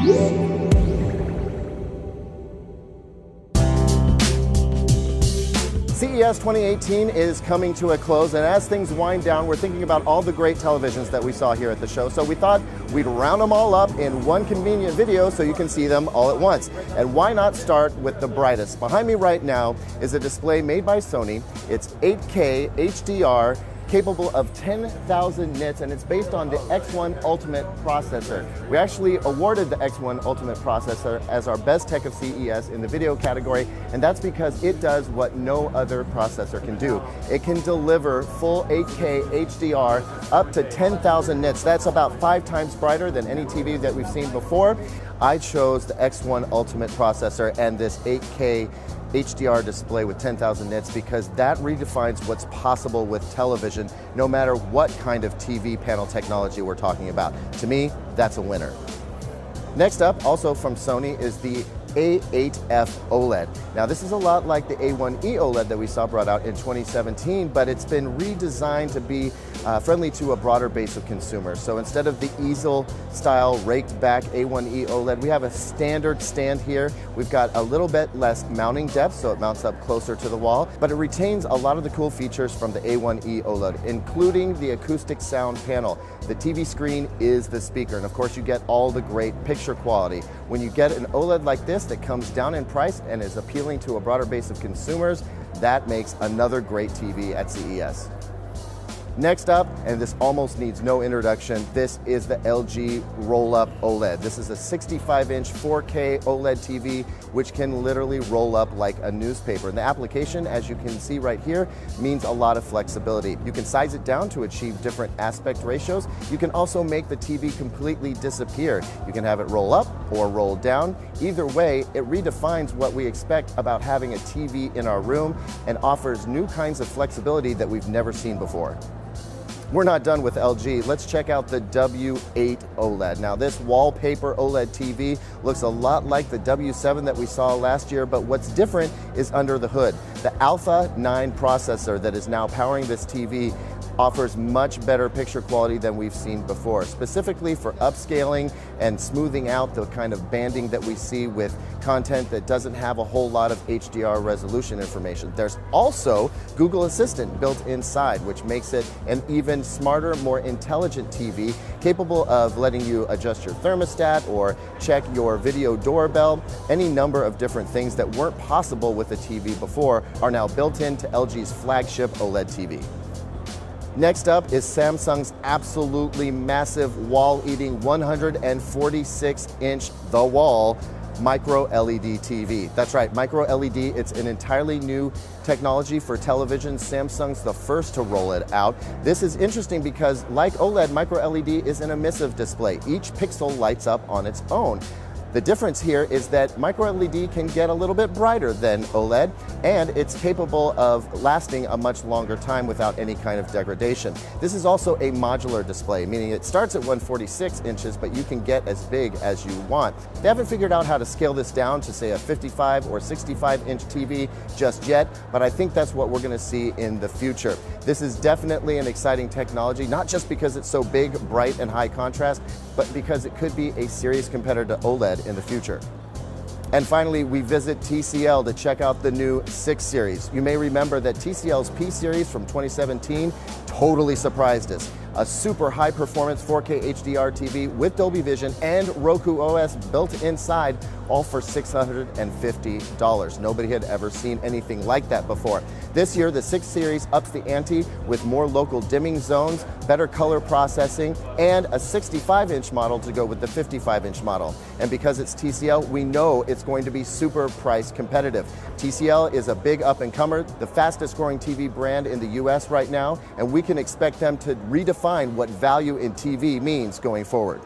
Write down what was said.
CES 2018 is coming to a close, and as things wind down, we're thinking about all the great televisions that we saw here at the show. So we thought we'd round them all up in one convenient video so you can see them all at once. And why not start with the brightest? Behind me right now is a display made by Sony. It's 8K HDR, capable of 10,000 nits, and it's based on the X1 Ultimate processor. We actually awarded the X1 Ultimate processor as our best tech of CES in the video category, and that's because it does what no other processor can do. It can deliver full 8K HDR up to 10,000 nits. That's about 5 times brighter than any TV that we've seen before. I chose the X1 Ultimate processor and this 8K HDR display with 10,000 nits because that redefines what's possible with television, no matter what kind of TV panel technology we're talking about. To me, that's a winner. Next up, also from Sony, is the A8F OLED. Now this is a lot like the A1E OLED that we saw brought out in 2017, but it's been redesigned to be friendly to a broader base of consumers. So instead of the easel style raked back A1E OLED, we have a standard stand here. We've got a little bit less mounting depth, so it mounts up closer to the wall, but it retains a lot of the cool features from the A1E OLED, including the acoustic sound panel. The TV screen is the speaker, and of course you get all the great picture quality. When you get an OLED like this that comes down in price and is appealing to a broader base of consumers, that makes another great TV at CES. Next up, and this almost needs no introduction, this is the LG Rollup OLED. This is a 65-inch 4K OLED TV which can literally roll up like a newspaper. And the application, as you can see right here, means a lot of flexibility. You can size it down to achieve different aspect ratios. You can also make the TV completely disappear. You can have it roll up or roll down. Either way, it redefines what we expect about having a TV in our room and offers new kinds of flexibility that we've never seen before. We're not done with LG. Let's check out the W8 OLED. Now this wallpaper OLED TV looks a lot like the W7 that we saw last year, but what's different is under the hood. The Alpha 9 processor that is now powering this TV offers much better picture quality than we've seen before, specifically for upscaling and smoothing out the kind of banding that we see with content that doesn't have a whole lot of HDR resolution information. There's also Google Assistant built inside, which makes it an even smarter, more intelligent TV, capable of letting you adjust your thermostat or check your video doorbell. Any number of different things that weren't possible with the TV before are now built into LG's flagship OLED TV. Next up is Samsung's absolutely massive wall-eating 146-inch The Wall MicroLED TV. That's right, MicroLED, it's an entirely new technology for television. Samsung's the first to roll it out. This is interesting because, like OLED, MicroLED is an emissive display. Each pixel lights up on its own. The difference here is that MicroLED can get a little bit brighter than OLED, and it's capable of lasting a much longer time without any kind of degradation. This is also a modular display, meaning it starts at 146 inches, but you can get as big as you want. They haven't figured out how to scale this down to, say, a 55 or 65-inch TV just yet, but I think that's what we're going to see in the future. This is definitely an exciting technology, not just because it's so big, bright, and high contrast, but because it could be a serious competitor to OLED in the future. And finally, we visit TCL to check out the new 6 series. You may remember that TCL's P series from 2017 totally surprised us. A super high performance 4K HDR TV with Dolby Vision and Roku OS built inside, all for $650. Nobody had ever seen anything like that before. This year, the 6 series ups the ante with more local dimming zones, better color processing, and a 65-inch model to go with the 55-inch model. And because it's TCL, we know it's going to be super price competitive. TCL is a big up-and-comer, the fastest growing TV brand in the US right now, and we can expect them to redefine what value in TV means going forward.